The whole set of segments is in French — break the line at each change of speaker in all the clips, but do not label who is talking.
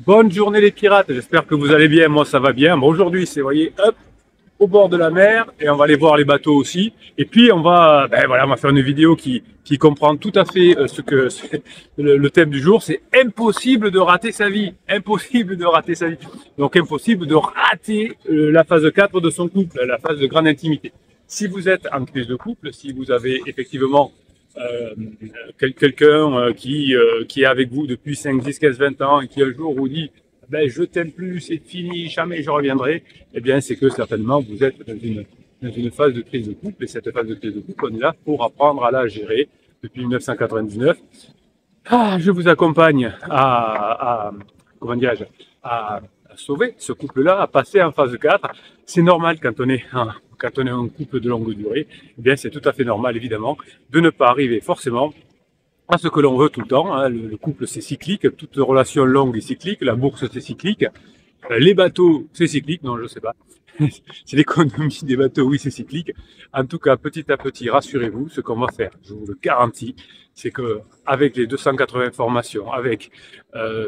Bonne journée les pirates, j'espère que vous allez bien, moi ça va bien. Bon, aujourd'hui c'est, vous voyez, hop, au bord de la mer et on va aller voir les bateaux aussi. Et puis on va, voilà, on va faire une vidéo qui comprend tout à fait ce que le thème du jour, c'est impossible de rater sa vie. Impossible de rater sa vie. Donc impossible de rater la phase 4 de son couple, la phase de grande intimité. Si vous êtes en crise de couple, si vous avez effectivement quelqu'un qui est avec vous depuis 5, 10, 15, 20 ans et qui un jour vous dit je t'aime plus, c'est fini, jamais je reviendrai, eh bien c'est que certainement vous êtes dans une phase de crise de couple et cette phase de crise de couple, on est là pour apprendre à la gérer depuis 1999. Je vous accompagne comment dirais-je, à sauver ce couple-là, à passer en phase 4. C'est normal quand on est un couple de longue durée, eh bien c'est tout à fait normal évidemment de ne pas arriver forcément à ce que l'on veut tout le temps. Hein. Le couple c'est cyclique, toute relation longue est cyclique, la bourse c'est cyclique, les bateaux c'est cyclique, non je sais pas. C'est l'économie des bateaux, oui c'est cyclique. En tout cas, petit à petit, rassurez-vous, ce qu'on va faire, je vous le garantis, c'est que avec les 280 formations, avec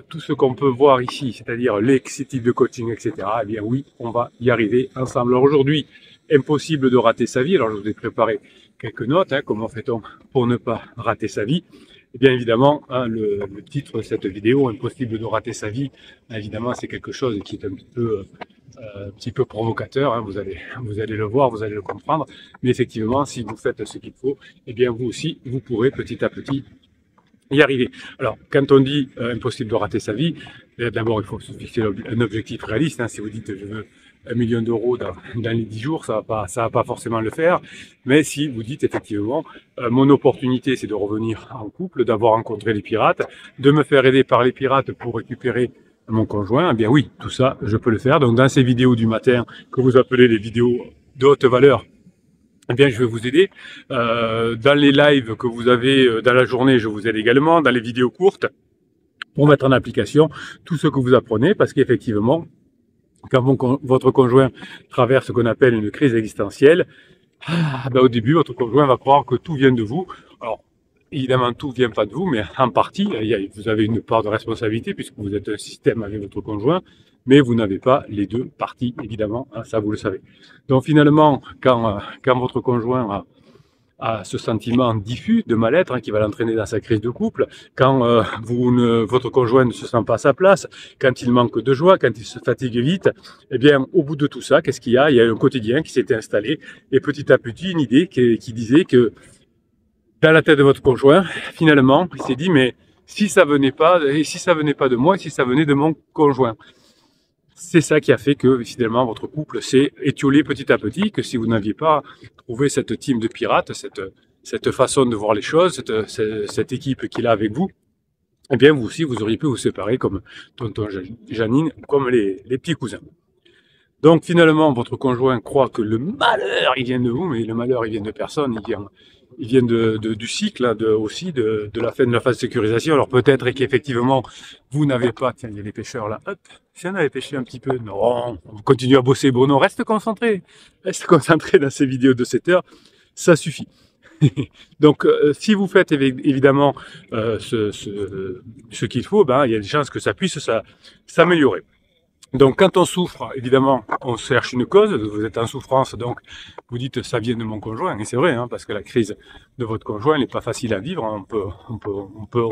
tout ce qu'on peut voir ici, c'est-à-dire les types de coaching, etc., eh bien oui, on va y arriver ensemble. Alors aujourd'hui, impossible de rater sa vie. Alors je vous ai préparé quelques notes, hein, comment fait-on pour ne pas rater sa vie. Et bien évidemment, hein, le titre de cette vidéo, impossible de rater sa vie, évidemment c'est quelque chose qui est un petit peu provocateur, hein, vous allez le voir, vous allez le comprendre, mais effectivement, si vous faites ce qu'il faut, eh bien vous aussi, vous pourrez petit à petit y arriver. Alors, quand on dit impossible de rater sa vie, d'abord il faut se fixer un objectif réaliste, hein, si vous dites je veux 1 million d'euros dans les 10 jours, ça va pas forcément le faire. Mais si vous dites effectivement, mon opportunité c'est de revenir en couple, d'avoir rencontré les pirates, de me faire aider par les pirates pour récupérer mon conjoint, eh bien oui, tout ça, je peux le faire. Donc dans ces vidéos du matin, que vous appelez les vidéos de haute valeur, eh bien, je vais vous aider. Dans les lives que vous avez dans la journée, je vous aide également. Dans les vidéos courtes, pour mettre en application tout ce que vous apprenez, parce qu'effectivement, quand votre conjoint traverse ce qu'on appelle une crise existentielle, au début, votre conjoint va croire que tout vient de vous. Alors, évidemment, tout vient pas de vous, mais en partie, vous avez une part de responsabilité puisque vous êtes un système avec votre conjoint, mais vous n'avez pas les deux parties, évidemment, hein, ça vous le savez. Donc finalement, quand votre conjoint a ce sentiment diffus de mal-être hein, qui va l'entraîner dans sa crise de couple, quand votre conjoint ne se sent pas à sa place, quand il manque de joie, quand il se fatigue vite, eh bien, au bout de tout ça, qu'est-ce qu'il y a? Il y a un quotidien qui s'était installé et petit à petit, une idée qui disait que dans la tête de votre conjoint, finalement, il s'est dit, mais si ça venait pas de moi, et si ça venait de mon conjoint. C'est ça qui a fait que, finalement, votre couple s'est étiolé petit à petit, que si vous n'aviez pas trouvé cette team de pirates, cette façon de voir les choses, cette équipe qu'il a avec vous, eh bien, vous aussi, vous auriez pu vous séparer comme tonton Janine, comme les petits cousins. Donc, finalement, votre conjoint croit que le malheur, il vient de vous, mais le malheur, il vient de personne, il vient du cycle, hein, aussi de la fin de la phase de sécurisation. Alors peut-être qu'effectivement, vous n'avez pas... Tiens, il y a les pêcheurs là. Hop, si on avait pêché un petit peu... Non, on continue à bosser, Bruno. Reste concentré dans ces vidéos de 7 heures. Ça suffit. Donc, si vous faites évidemment ce qu'il faut, il y a des chances que ça puisse s'améliorer. Donc quand on souffre, évidemment, on cherche une cause, vous êtes en souffrance, donc vous dites ça vient de mon conjoint, et c'est vrai, hein, parce que la crise de votre conjoint n'est pas facile à vivre, hein, on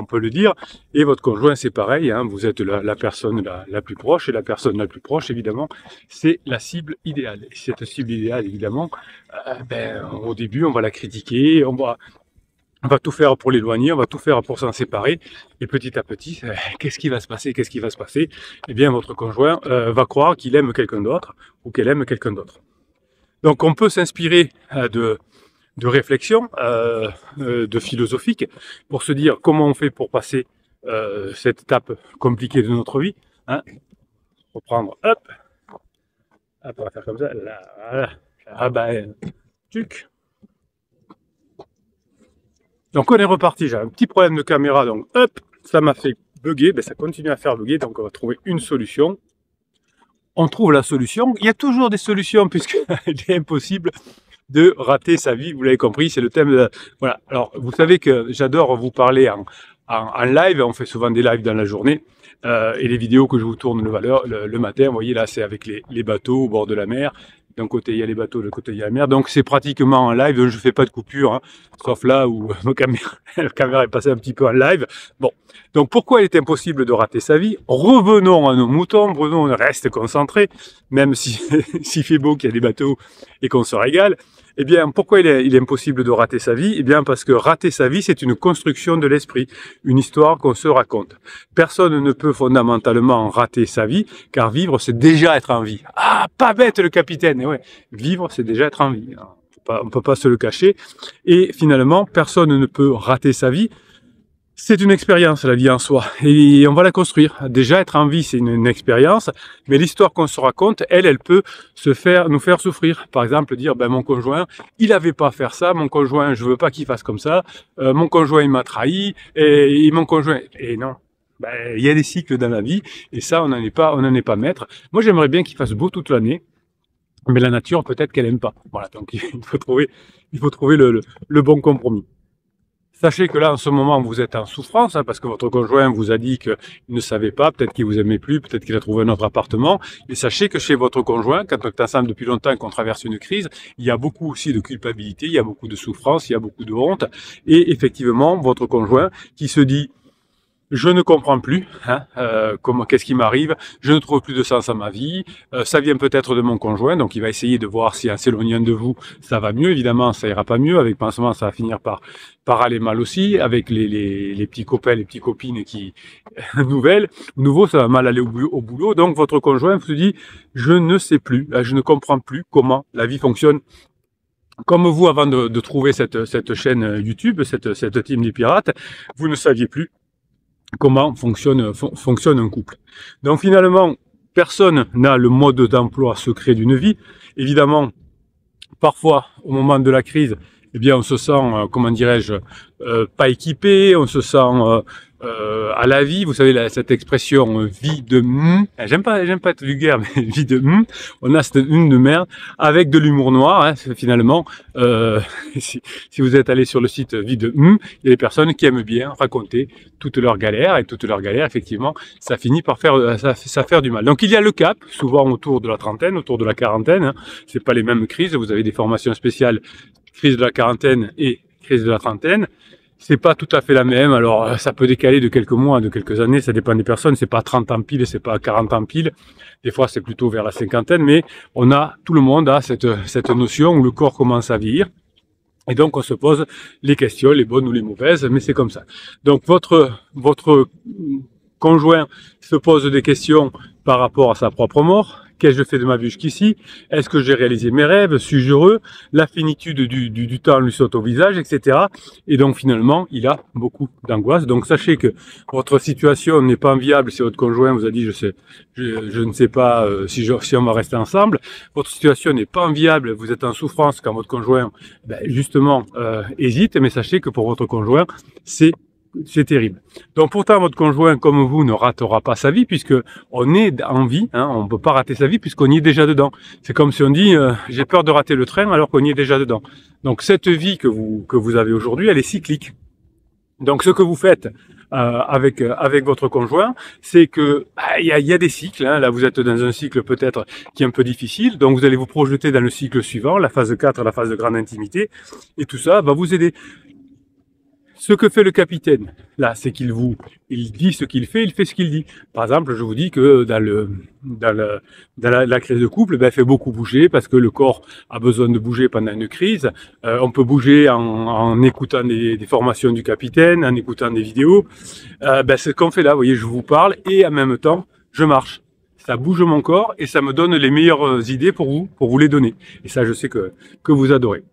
peut le dire, et votre conjoint c'est pareil, hein, vous êtes la personne la plus proche, et la personne la plus proche, évidemment, c'est la cible idéale. Et cette cible idéale, évidemment, au début on va la critiquer, on va tout faire pour l'éloigner, on va tout faire pour s'en séparer. Et petit à petit, qu'est-ce qui va se passer? Eh bien, votre conjoint va croire qu'il aime quelqu'un d'autre ou qu'elle aime quelqu'un d'autre. Donc, on peut s'inspirer de réflexions, de philosophiques, pour se dire comment on fait pour passer cette étape compliquée de notre vie. Hein. Reprendre, hop, on va faire comme ça, là, voilà. Tuc. Donc on est reparti, j'ai un petit problème de caméra, donc hop, ça m'a fait bugger, ça continue à faire bugger, donc on va trouver une solution. On trouve la solution, il y a toujours des solutions puisqu'il est impossible de rater sa vie, vous l'avez compris, c'est le thème de... Voilà, alors vous savez que j'adore vous parler en live, on fait souvent des lives dans la journée, et les vidéos que je vous tourne le matin, vous voyez là, c'est avec les bateaux au bord de la mer. D'un côté, il y a les bateaux, de l'autre côté, il y a la mer. Donc, c'est pratiquement en live. Donc, je fais pas de coupure, hein, sauf là où la caméra est passée un petit peu en live. Bon. Donc, pourquoi il est impossible de rater sa vie? Revenons à nos moutons. Revenons, on reste concentré, même si, s'il fait beau, qu'il y a des bateaux et qu'on se régale. Eh bien, pourquoi il est impossible de rater sa vie? Eh bien, parce que rater sa vie, c'est une construction de l'esprit, une histoire qu'on se raconte. Personne ne peut fondamentalement rater sa vie, car vivre, c'est déjà être en vie. Ah, pas bête le capitaine! Et ouais, vivre, c'est déjà être en vie. On peut pas se le cacher. Et finalement, personne ne peut rater sa vie. C'est une expérience, la vie en soi, et on va la construire. Déjà, être en vie, c'est une expérience, mais l'histoire qu'on se raconte, elle peut nous faire souffrir. Par exemple, dire, ben, mon conjoint, il avait pas à faire ça, mon conjoint, je veux pas qu'il fasse comme ça, mon conjoint, il m'a trahi, et mon conjoint, et non. Ben, il y a des cycles dans la vie, et ça, on n'en est pas maître. Moi, j'aimerais bien qu'il fasse beau toute l'année, mais la nature, peut-être qu'elle aime pas. Voilà, donc il faut trouver le bon compromis. Sachez que là, en ce moment, vous êtes en souffrance, hein, parce que votre conjoint vous a dit qu'il ne savait pas, peut-être qu'il vous aimait plus, peut-être qu'il a trouvé un autre appartement. Et sachez que chez votre conjoint, quand on est ensemble depuis longtemps et qu'on traverse une crise, il y a beaucoup aussi de culpabilité, il y a beaucoup de souffrance, il y a beaucoup de honte. Et effectivement, votre conjoint qui se dit: je ne comprends plus, hein, qu'est-ce qui m'arrive, je ne trouve plus de sens à ma vie, ça vient peut-être de mon conjoint, donc il va essayer de voir si en s'éloignant de vous, ça va mieux. Évidemment, ça ira pas mieux, avec pansement, ça va finir par aller mal aussi, avec les petits copains, les petites copines qui, nouveau, ça va mal aller au boulot, donc votre conjoint se dit, je ne sais plus, je ne comprends plus comment la vie fonctionne. Comme vous, avant de trouver cette chaîne YouTube, cette team des pirates, vous ne saviez plus comment fonctionne un couple. Donc finalement, personne n'a le mode d'emploi secret d'une vie. Évidemment, parfois, au moment de la crise, eh bien, on se sent, comment dirais-je, pas équipé, on se sent à la vie. Vous savez, cette expression vie de j'aime pas être vulgaire, mais vie de on a cette une de merde avec de l'humour noir, hein, finalement. Si vous êtes allé sur le site vie de il y a des personnes qui aiment bien raconter toutes leurs galères, et toutes leurs galères, effectivement, ça finit par faire du mal. Donc il y a le cap, souvent autour de la trentaine, autour de la quarantaine, hein. C'est pas les mêmes crises, vous avez des formations spéciales, crise de la quarantaine et crise de la trentaine. C'est pas tout à fait la même, alors ça peut décaler de quelques mois, de quelques années, ça dépend des personnes, c'est pas 30 ans pile, c'est pas 40 ans pile, des fois c'est plutôt vers la cinquantaine, mais tout le monde a cette notion où le corps commence à vieillir, et donc on se pose les questions, les bonnes ou les mauvaises, mais c'est comme ça. Donc votre conjoint se pose des questions par rapport à sa propre mort. Qu'ai-je fait de ma vie jusqu'ici? Est-ce que j'ai réalisé mes rêves? Suis-je heureux? La finitude du temps lui saute au visage, etc. Et donc finalement, il a beaucoup d'angoisse. Donc sachez que votre situation n'est pas enviable si votre conjoint vous a dit je ne sais pas si on va rester ensemble. Votre situation n'est pas enviable, vous êtes en souffrance quand votre conjoint justement hésite. Mais sachez que pour votre conjoint, c'est terrible. Donc pourtant, votre conjoint, comme vous, ne ratera pas sa vie, puisque on est en vie, hein, on ne peut pas rater sa vie puisqu'on y est déjà dedans. C'est comme si on dit j'ai peur de rater le train alors qu'on y est déjà dedans. Donc cette vie que vous avez aujourd'hui, elle est cyclique. Donc ce que vous faites avec votre conjoint, c'est que il y a des cycles, hein. Là vous êtes dans un cycle peut-être qui est un peu difficile, donc vous allez vous projeter dans le cycle suivant, la phase 4, la phase de grande intimité, et tout ça va vous aider. Ce que fait le capitaine, là, c'est qu'il dit ce qu'il fait, il fait ce qu'il dit. Par exemple, je vous dis que dans la crise de couple, il fait beaucoup bouger parce que le corps a besoin de bouger pendant une crise. On peut bouger en écoutant des formations du capitaine, en écoutant des vidéos. C'est ce qu'on fait là, vous voyez, je vous parle et en même temps, je marche. Ça bouge mon corps et ça me donne les meilleures idées pour vous les donner. Et ça, je sais que vous adorez.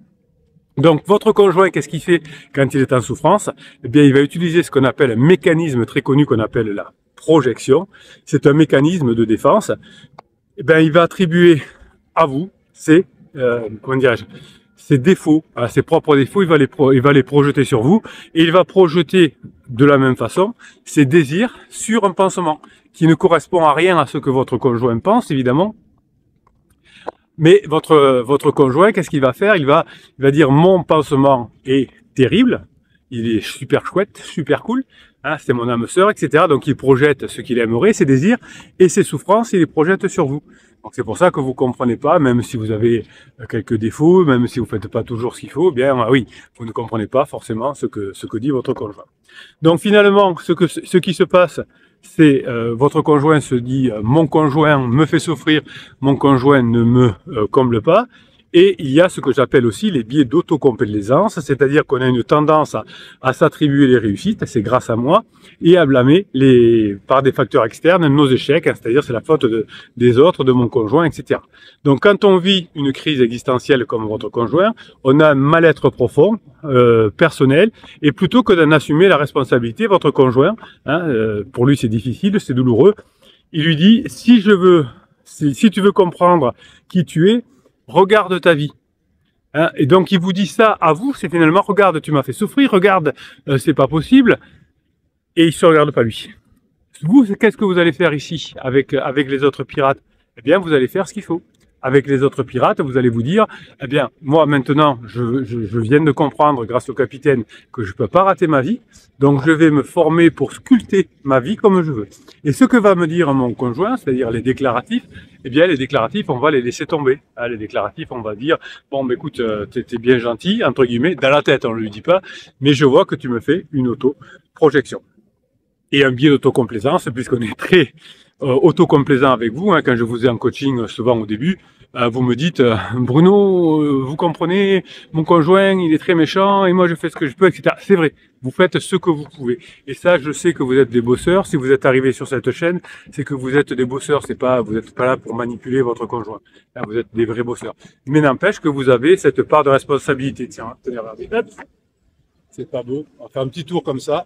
Donc, votre conjoint, qu'est-ce qu'il fait quand il est en souffrance? Eh bien, il va utiliser ce qu'on appelle un mécanisme très connu qu'on appelle la projection. C'est un mécanisme de défense. Eh bien, il va attribuer à vous ses défauts, ses propres défauts, il va les projeter sur vous et il va projeter de la même façon ses désirs sur un pansement qui ne correspond à rien à ce que votre conjoint pense, évidemment. Mais votre conjoint, qu'est-ce qu'il va faire? Il va dire mon pansement est terrible, il est super chouette, super cool. hein, c'est mon âme sœur, etc. Donc il projette ce qu'il aimerait, ses désirs, et ses souffrances, il les projette sur vous. Donc c'est pour ça que vous comprenez pas, même si vous avez quelques défauts, même si vous faites pas toujours ce qu'il faut, bien oui, vous ne comprenez pas forcément ce que dit votre conjoint. Donc finalement, ce qui se passe, c'est votre conjoint se dit mon conjoint me fait souffrir, mon conjoint ne me comble pas. Et il y a ce que j'appelle aussi les biais d'autocomplaisance, c'est-à-dire qu'on a une tendance à s'attribuer les réussites, c'est grâce à moi, et à blâmer par des facteurs externes nos échecs, hein, c'est-à-dire c'est la faute des autres, de mon conjoint, etc. Donc quand on vit une crise existentielle comme votre conjoint, on a un mal-être profond, personnel, et plutôt que d'en assumer la responsabilité, votre conjoint, hein, pour lui c'est difficile, c'est douloureux, il lui dit si tu veux comprendre qui tu es, regarde ta vie. Hein, et donc il vous dit ça à vous, c'est finalement regarde, tu m'as fait souffrir, regarde, c'est pas possible, et il se regarde pas lui. Vous, qu'est-ce que vous allez faire ici avec les autres pirates? Eh bien, vous allez faire ce qu'il faut. Avec les autres pirates, vous allez vous dire, eh bien, moi maintenant, je viens de comprendre grâce au capitaine que je peux pas rater ma vie, donc je vais me former pour sculpter ma vie comme je veux. Et ce que va me dire mon conjoint, c'est-à-dire les déclaratifs, eh bien, les déclaratifs, on va les laisser tomber. Hein, les déclaratifs, on va dire, bon, bah, écoute, t'es bien gentil, entre guillemets, dans la tête, on ne lui dit pas, mais je vois que tu me fais une auto-projection. Et un biais d'autocomplaisance, puisqu'on est très autocomplaisant avec vous, hein, quand je vous ai en coaching souvent au début, vous me dites Bruno, vous comprenez, mon conjoint il est très méchant et moi je fais ce que je peux, etc. C'est vrai, vous faites ce que vous pouvez. Et ça, je sais que vous êtes des bosseurs. Si vous êtes arrivé sur cette chaîne, c'est que vous êtes des bosseurs. Vous n'êtes pas là pour manipuler votre conjoint. Là, vous êtes des vrais bosseurs. Mais n'empêche que vous avez cette part de responsabilité. Tiens, tenez, regardez. Hop. C'est pas beau. On va faire un petit tour comme ça.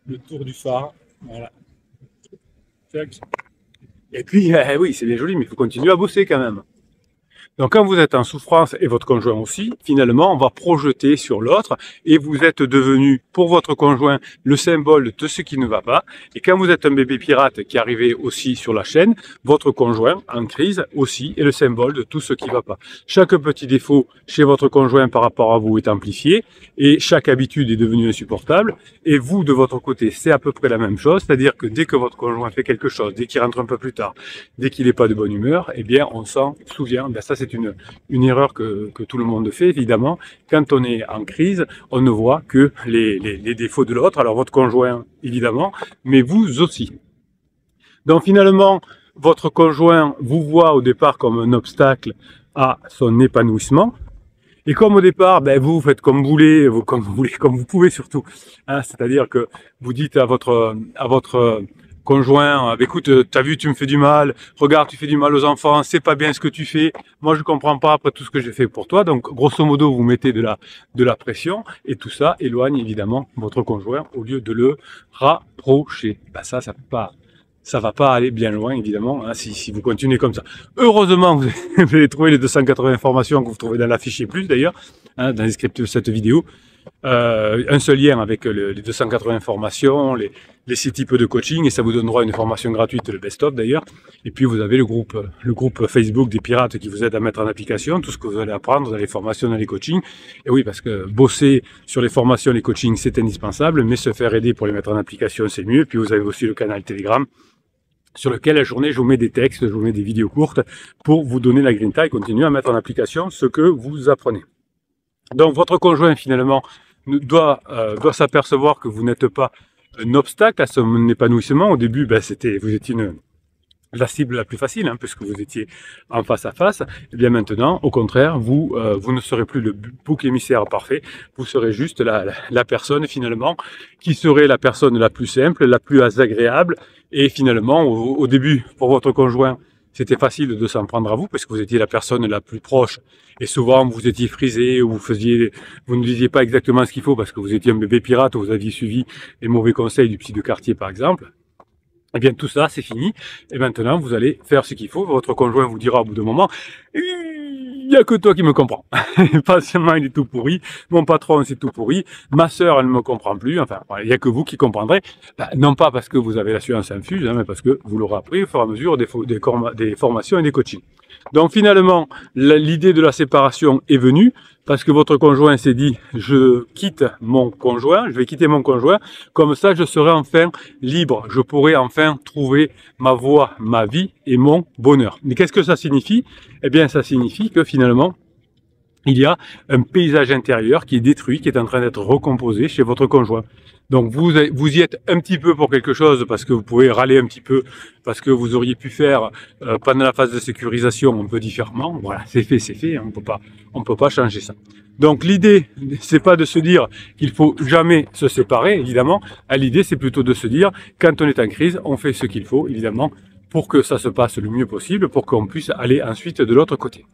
Le tour du phare. Voilà. Tac. Et puis, oui, c'est bien joli, mais il faut continuer à bosser quand même. Donc quand vous êtes en souffrance, et votre conjoint aussi, finalement, on va projeter sur l'autre, et vous êtes devenu, pour votre conjoint, le symbole de ce qui ne va pas. Et quand vous êtes un bébé pirate qui est arrivé aussi sur la chaîne, votre conjoint, en crise, aussi, est le symbole de tout ce qui ne va pas. Chaque petit défaut chez votre conjoint par rapport à vous est amplifié, et chaque habitude est devenue insupportable. Et vous, de votre côté, c'est à peu près la même chose, c'est-à-dire que dès que votre conjoint fait quelque chose, dès qu'il rentre un peu plus tard, dès qu'il n'est pas de bonne humeur, eh bien, on s'en souvient. Ben, ça, c'est une erreur que tout le monde fait, évidemment. Quand on est en crise, on ne voit que les défauts de l'autre, alors votre conjoint, évidemment, mais vous aussi. Donc finalement, votre conjoint vous voit au départ comme un obstacle à son épanouissement. Et comme au départ, ben vous faites comme vous voulez, comme vous pouvez surtout. Hein, c'est-à-dire que vous dites à votre conjoint, écoute, t'as vu, tu me fais du mal, regarde, tu fais du mal aux enfants, c'est pas bien ce que tu fais, moi je comprends pas après tout ce que j'ai fait pour toi. Donc grosso modo, vous mettez de la pression, et tout ça éloigne évidemment votre conjoint au lieu de le rapprocher. Ben ça va pas aller bien loin, évidemment, hein, si vous continuez comme ça. Heureusement, vous allez trouver les 280 informations que vous trouvez dans la fichier plus, d'ailleurs, hein, dans les scripts de cette vidéo. Un seul lien avec les 280 informations, les 6 types de coaching, et ça vous donnera une formation gratuite, le best-of d'ailleurs. Et puis vous avez le groupe Facebook des pirates qui vous aide à mettre en application tout ce que vous allez apprendre dans les formations, dans les coachings. Et oui, parce que bosser sur les formations, les coachings, c'est indispensable, mais se faire aider pour les mettre en application, c'est mieux. Puis vous avez aussi le canal Telegram, sur lequel la journée, je vous mets des textes, je vous mets des vidéos courtes pour vous donner la grinta et continuer à mettre en application ce que vous apprenez. Donc votre conjoint, finalement, doit s'apercevoir que vous n'êtes pas un obstacle à son épanouissement. Au début, ben, vous étiez la cible la plus facile, hein, puisque vous étiez en face à face. Et bien maintenant, au contraire, vous ne serez plus le bouc émissaire parfait, vous serez juste la personne finalement qui serait la personne la plus simple, la plus agréable. Et finalement, au début, pour votre conjoint, c'était facile de s'en prendre à vous parce que vous étiez la personne la plus proche. Et souvent, vous étiez frisé, ou vous ne disiez pas exactement ce qu'il faut parce que vous étiez un bébé pirate, ou vous aviez suivi les mauvais conseils du psy de quartier, par exemple. Eh bien, tout ça, c'est fini. Et maintenant, vous allez faire ce qu'il faut. Votre conjoint vous dira au bout d'un moment, il n'y a que toi qui me comprends. Pas seulement il est tout pourri, mon patron c'est tout pourri, ma sœur elle ne me comprend plus, enfin il n'y a que vous qui comprendrez, non pas parce que vous avez la science infuse, hein, mais parce que vous l'aurez appris au fur et à mesure des formations et des coachings. Donc finalement, l'idée de la séparation est venue parce que votre conjoint s'est dit je quitte mon conjoint, je vais quitter mon conjoint, comme ça je serai enfin libre, je pourrai enfin trouver ma voie, ma vie et mon bonheur. Mais qu'est-ce que ça signifie? Eh bien ça signifie que finalement il y a un paysage intérieur qui est détruit, qui est en train d'être recomposé chez votre conjoint. Donc vous y êtes un petit peu pour quelque chose parce que vous pouvez râler un petit peu parce que vous auriez pu faire pendant la phase de sécurisation un peu différemment. Voilà, c'est fait, hein, on peut pas changer ça. Donc l'idée, c'est pas de se dire qu'il faut jamais se séparer, évidemment. L'idée, c'est plutôt de se dire quand on est en crise, on fait ce qu'il faut, évidemment, pour que ça se passe le mieux possible, pour qu'on puisse aller ensuite de l'autre côté.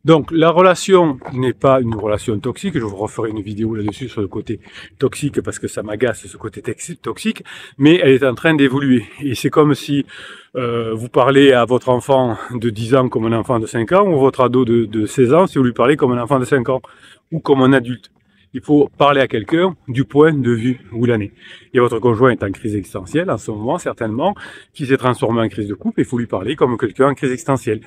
Donc la relation n'est pas une relation toxique, je vous referai une vidéo là-dessus sur le côté toxique parce que ça m'agace ce côté toxique, mais elle est en train d'évoluer. Et c'est comme si vous parlez à votre enfant de 10 ans comme un enfant de 5 ans ou votre ado de 16 ans si vous lui parlez comme un enfant de 5 ans ou comme un adulte. Il faut parler à quelqu'un du point de vue où il en est. Et votre conjoint est en crise existentielle en ce moment certainement, qui s'est transformé en crise de couple, il faut lui parler comme quelqu'un en crise existentielle.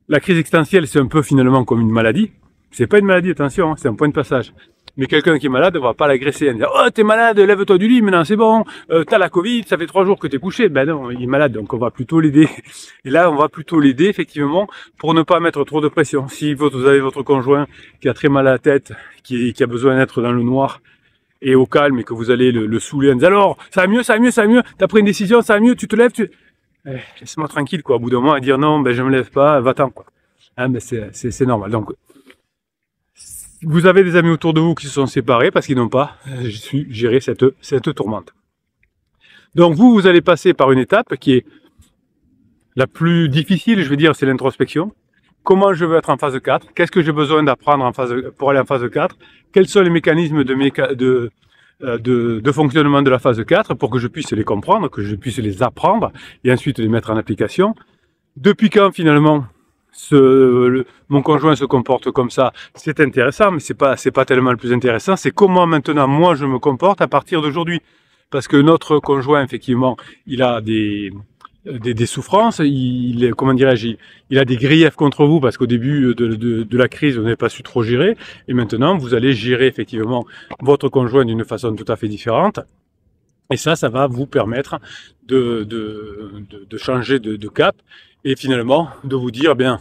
La crise existentielle, c'est un peu finalement comme une maladie. C'est pas une maladie, attention, hein, c'est un point de passage. Mais quelqu'un qui est malade ne va pas l'agresser, dire « Oh, t'es malade, lève-toi du lit, maintenant c'est bon, t'as la Covid, ça fait 3 jours que t'es couché. » Ben non, il est malade, donc on va plutôt l'aider. Et là, on va plutôt l'aider, effectivement, pour ne pas mettre trop de pression. Si vous avez votre conjoint qui a très mal à la tête, qui a besoin d'être dans le noir et au calme, et que vous allez le saouler en disant « Alors, ça va mieux, ça va mieux, ça va mieux, t'as pris une décision, ça va mieux, tu te lèves, laisse-moi tranquille, quoi. Au bout d'un moment, à dire non, ben je me lève pas, va-t'en, quoi. Hein, ben c'est normal. Donc, vous avez des amis autour de vous qui se sont séparés parce qu'ils n'ont pas su gérer cette tourmente. Donc, vous allez passer par une étape qui est la plus difficile, je veux dire, c'est l'introspection. Comment je veux être en phase 4? Qu'est-ce que j'ai besoin d'apprendre pour aller en phase 4? Quels sont les mécanismes de fonctionnement de la phase 4 pour que je puisse les comprendre, que je puisse les apprendre et ensuite les mettre en application. Depuis quand finalement mon conjoint se comporte comme ça, c'est intéressant, mais c'est pas tellement le plus intéressant, c'est comment maintenant moi je me comporte à partir d'aujourd'hui. Parce que notre conjoint, effectivement, il a des souffrances, comment dirais-je, il a des griefs contre vous parce qu'au début de la crise, vous n'avez pas su trop gérer, et maintenant vous allez gérer effectivement votre conjoint d'une façon tout à fait différente, et ça va vous permettre de changer de cap, et finalement de vous dire, bien,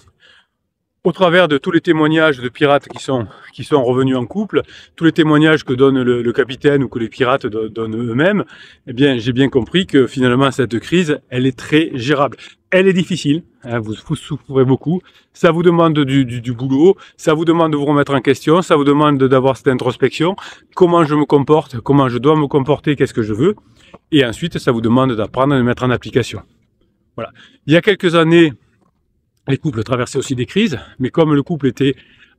au travers de tous les témoignages de pirates qui sont revenus en couple, tous les témoignages que donne le capitaine ou que les pirates donnent eux-mêmes, eh bien, j'ai bien compris que finalement, cette crise, elle est très gérable. Elle est difficile, hein, vous souffrez beaucoup, ça vous demande du boulot, ça vous demande de vous remettre en question, ça vous demande d'avoir cette introspection, comment je me comporte, comment je dois me comporter, qu'est-ce que je veux, et ensuite, ça vous demande d'apprendre à le mettre en application. Voilà. Il y a quelques années, les couples traversaient aussi des crises, mais comme le couple était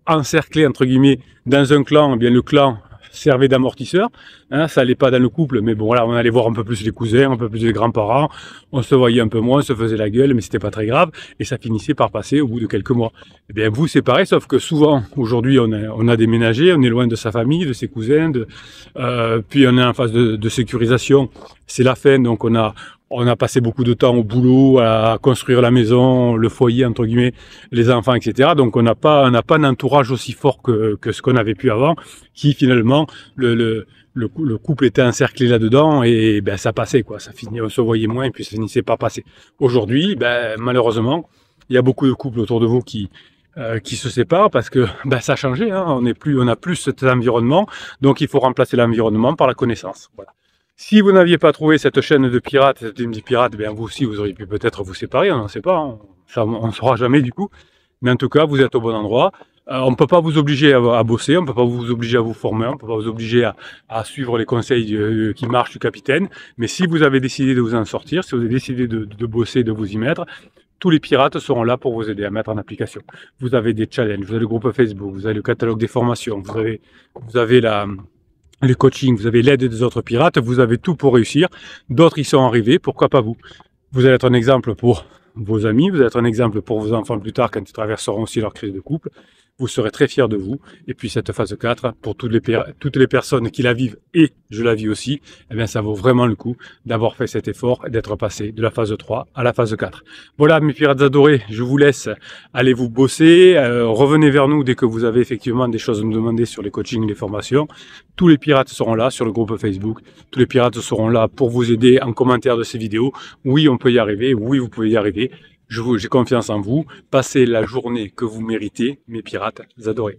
encerclé, entre guillemets, dans un clan, eh bien le clan servait d'amortisseur. Hein, ça allait pas dans le couple, mais bon, voilà, on allait voir un peu plus les cousins, un peu plus les grands-parents, on se voyait un peu moins, on se faisait la gueule, mais c'était pas très grave, et ça finissait par passer au bout de quelques mois. Eh bien, vous, c'est pareil, sauf que souvent, aujourd'hui, on a déménagé, on est loin de sa famille, de ses cousins, puis on est en phase de sécurisation, c'est la fin, donc on a passé beaucoup de temps au boulot, à construire la maison, le foyer, entre guillemets, les enfants, etc. Donc on n'a pas un entourage aussi fort que ce qu'on avait pu avant, qui finalement, le couple était encerclé là-dedans et ben, ça passait, quoi. Ça finit, on se voyait moins et puis ça finissait par passer. Aujourd'hui, ben, malheureusement, il y a beaucoup de couples autour de vous qui se séparent parce que ben, ça a changé, hein. On n'a plus cet environnement, donc il faut remplacer l'environnement par la connaissance. Voilà. Si vous n'aviez pas trouvé cette chaîne de pirates, cette team de pirates, bien vous aussi, vous auriez pu peut-être vous séparer, on n'en sait pas, hein. Ça, on ne saura jamais du coup. Mais en tout cas, vous êtes au bon endroit. On ne peut pas vous obliger à bosser, on ne peut pas vous obliger à vous former, on ne peut pas vous obliger à suivre les conseils qui marchent du capitaine. Mais si vous avez décidé de vous en sortir, si vous avez décidé de bosser, de vous y mettre, tous les pirates seront là pour vous aider à mettre en application. Vous avez des challenges, vous avez le groupe Facebook, vous avez le catalogue des formations, vous avez le coaching, vous avez l'aide des autres pirates, vous avez tout pour réussir. D'autres y sont arrivés, pourquoi pas vous? Vous allez être un exemple pour vos amis, vous allez être un exemple pour vos enfants plus tard quand ils traverseront aussi leur crise de couple. vous serez très fiers de vous. Et puis cette phase 4, pour toutes les personnes qui la vivent, et je la vis aussi, eh bien ça vaut vraiment le coup d'avoir fait cet effort et d'être passé de la phase 3 à la phase 4. Voilà mes pirates adorés, je vous laisse aller vous bosser, revenez vers nous dès que vous avez effectivement des choses à nous demander sur les coachings, les formations. Tous les pirates seront là sur le groupe Facebook, tous les pirates seront là pour vous aider en commentaire de ces vidéos. Oui, on peut y arriver, oui, vous pouvez y arriver. J'ai confiance en vous. Passez la journée que vous méritez, mes pirates adorés.